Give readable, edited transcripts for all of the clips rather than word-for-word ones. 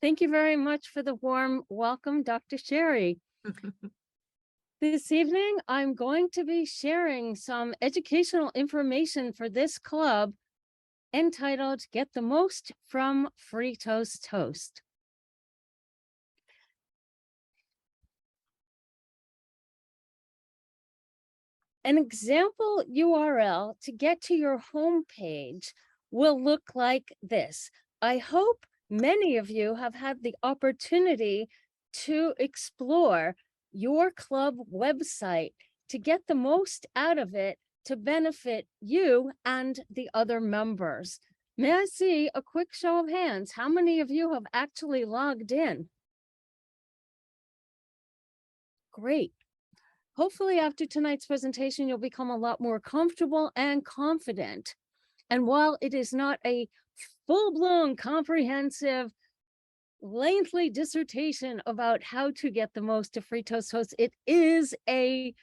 Thank you very much for the warm welcome, Dr. Sherry. This evening, I'm going to be sharing some educational information for this club entitled Get the Most from FreeToastHost. An example URL to get to your homepage will look like this. I hope many of you have had the opportunity to explore your club website to get the most out of it to benefit you and the other members. May I see a quick show of hands? How many of you have actually logged in? Great. Hopefully after tonight's presentation, you'll become a lot more comfortable and confident. And while it is not a full-blown, comprehensive, lengthy dissertation about how to get the most to FreeToastHost, it is a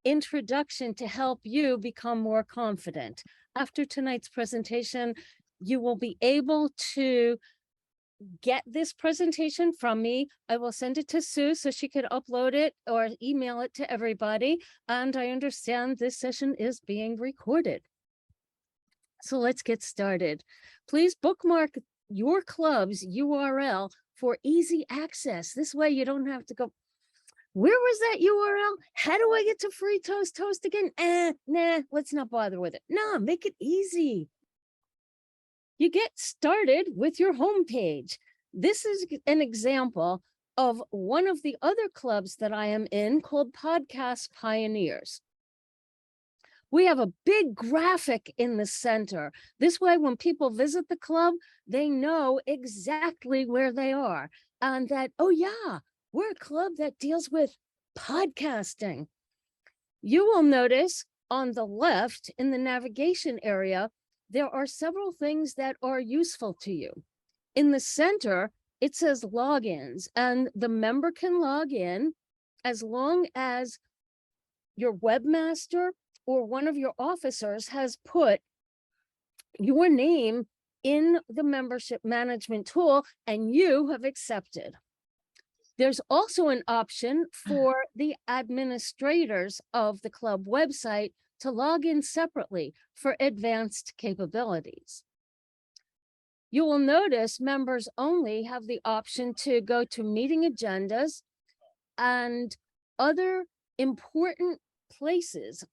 introduction to help you become more confident. After tonight's presentation, you will be able to get this presentation from me. I will send it to Sue so she could upload it or email it to everybody. And I understand this session is being recorded. So let's get started. Please bookmark your club's URL for easy access. This way you don't have to go, where was that URL? How do I get to FreeToastHost again? Nah, let's not bother with it. No, make it easy. You get started with your homepage. This is an example of one of the other clubs that I am in called Podcast Pioneers. We have a big graphic in the center. This way, when people visit the club, they know exactly where they are. And that, oh yeah, we're a club that deals with podcasting. You will notice on the left in the navigation area, there are several things that are useful to you. In the center, it says logins, and the member can log in as long as your webmaster or one of your officers has put your name in the membership management tool and you have accepted. There's also an option for the administrators of the club website to log in separately for advanced capabilities. You will notice members only have the option to go to meeting agendas and other important places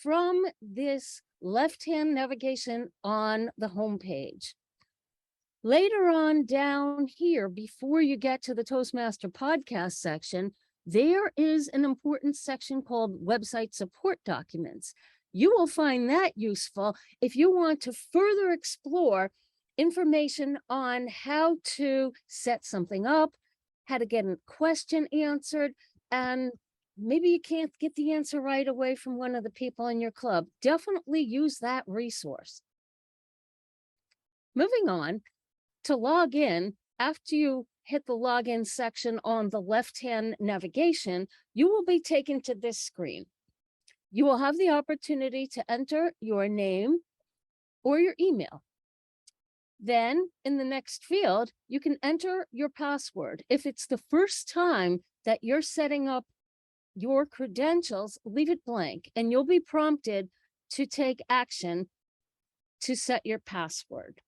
from this left-hand navigation on the homepage. Later on down here, before you get to the Toastmaster podcast section, there is an important section called website support documents. You will find that useful if you want to further explore information on how to set something up, how to get a question answered, and maybe you can't get the answer right away from one of the people in your club. Definitely use that resource. Moving on, to log in, after you hit the login section on the left-hand navigation, you will be taken to this screen. You will have the opportunity to enter your name or your email. Then in the next field, you can enter your password. If it's the first time that you're setting up your credentials, leave it blank and you'll be prompted to take action to set your password.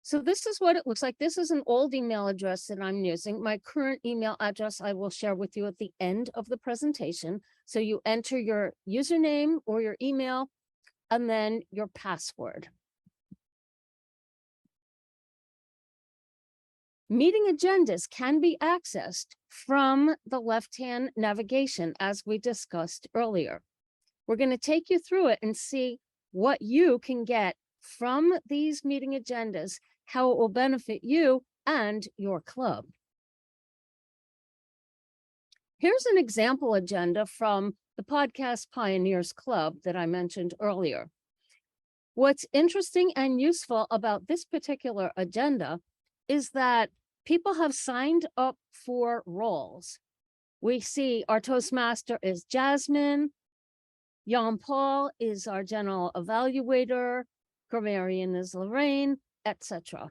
So this is what it looks like. This is an old email address that I'm using. My current email address I will share with you at the end of the presentation. So you enter your username or your email and then your password. Meeting agendas can be accessed from the left-hand navigation, as we discussed earlier. We're going to take you through it and see what you can get from these meeting agendas, how it will benefit you and your club. Here's an example agenda from the Podcast Pioneers Club that I mentioned earlier. What's interesting and useful about this particular agenda is that people have signed up for roles. We see our Toastmaster is Jasmine, Jan Paul is our general evaluator, grammarian is Lorraine, etc.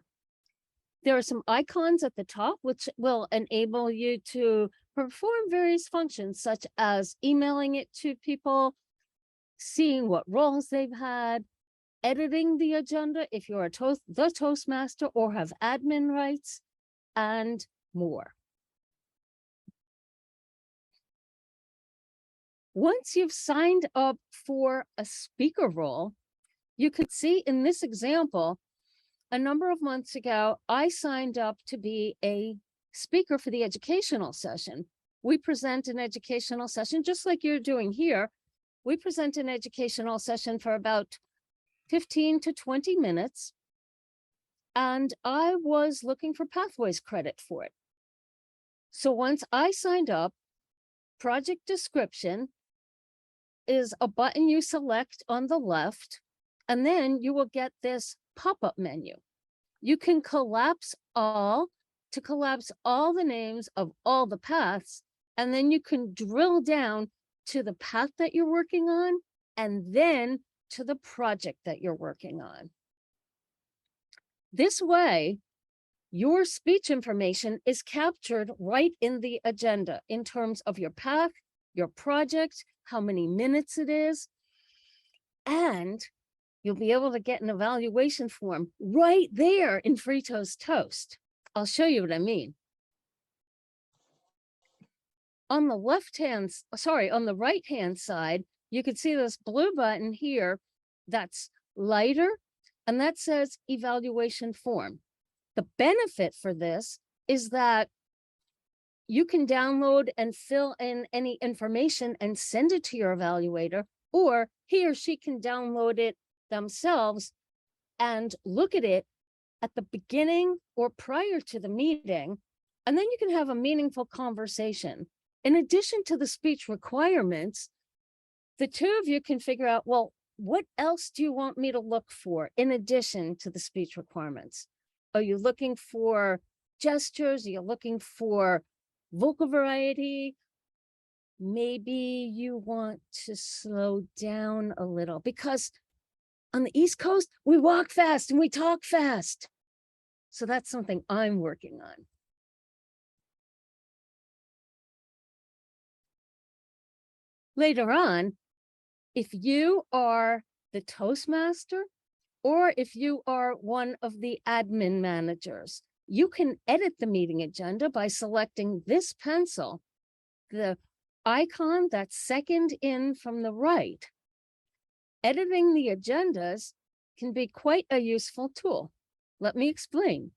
There are some icons at the top which will enable you to perform various functions, such as emailing it to people, seeing what roles they've had, editing the agenda if you're the Toastmaster or have admin rights, and more. Once you've signed up for a speaker role, you could see in this example, a number of months ago, I signed up to be a speaker for the educational session. We present an educational session, just like you're doing here. We present an educational session for about 15 to 20 minutes. And I was looking for Pathways credit for it. So once I signed up, project description is a button you select on the left, and then you will get this pop-up menu. You can collapse all the names of all the paths, and then you can drill down to the path that you're working on, and then to the project that you're working on. This way, your speech information is captured right in the agenda in terms of your path, your project, how many minutes it is, and you'll be able to get an evaluation form right there in FreeToastHost. I'll show you what I mean. On the right-hand side, you can see this blue button here that's lighter, and that says evaluation form. The benefit for this is that you can download and fill in any information and send it to your evaluator, or he or she can download it themselves and look at it at the beginning or prior to the meeting, and then you can have a meaningful conversation. In addition to the speech requirements, the two of you can figure out, well, what else do you want me to look for in addition to the speech requirements? Are you looking for gestures? Are you looking for vocal variety? Maybe you want to slow down a little, because on the East Coast, we walk fast and we talk fast. So that's something I'm working on. Later on, if you are the Toastmaster, or if you are one of the admin managers, you can edit the meeting agenda by selecting this pencil, the icon that's second in from the right. Editing the agendas can be quite a useful tool. Let me explain.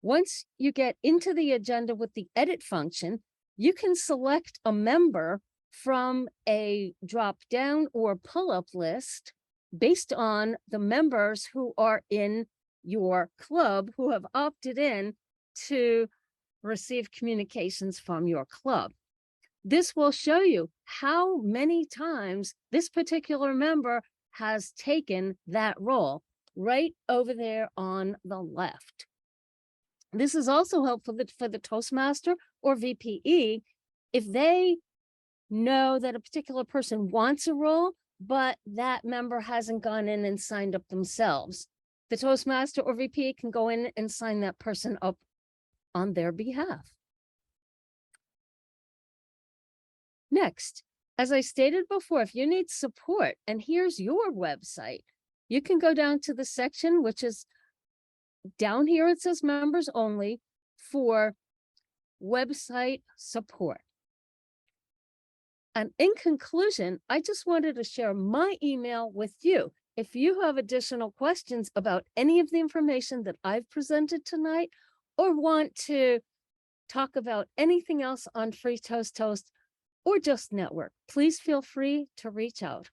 Once you get into the agenda with the edit function, you can select a member from a drop-down or pull-up list based on the members who are in your club who have opted in to receive communications from your club. This will show you how many times this particular member has taken that role right over there on the left. This is also helpful for the Toastmaster or VPE if they know that a particular person wants a role, but that member hasn't gone in and signed up themselves. The Toastmaster or VPE can go in and sign that person up on their behalf. Next, as I stated before, if you need support, and here's your website, you can go down to the section, which is down here. It says members only for website support. And in conclusion, I just wanted to share my email with you. If you have additional questions about any of the information that I've presented tonight, or want to talk about anything else on FreeToastHost or just network, please feel free to reach out.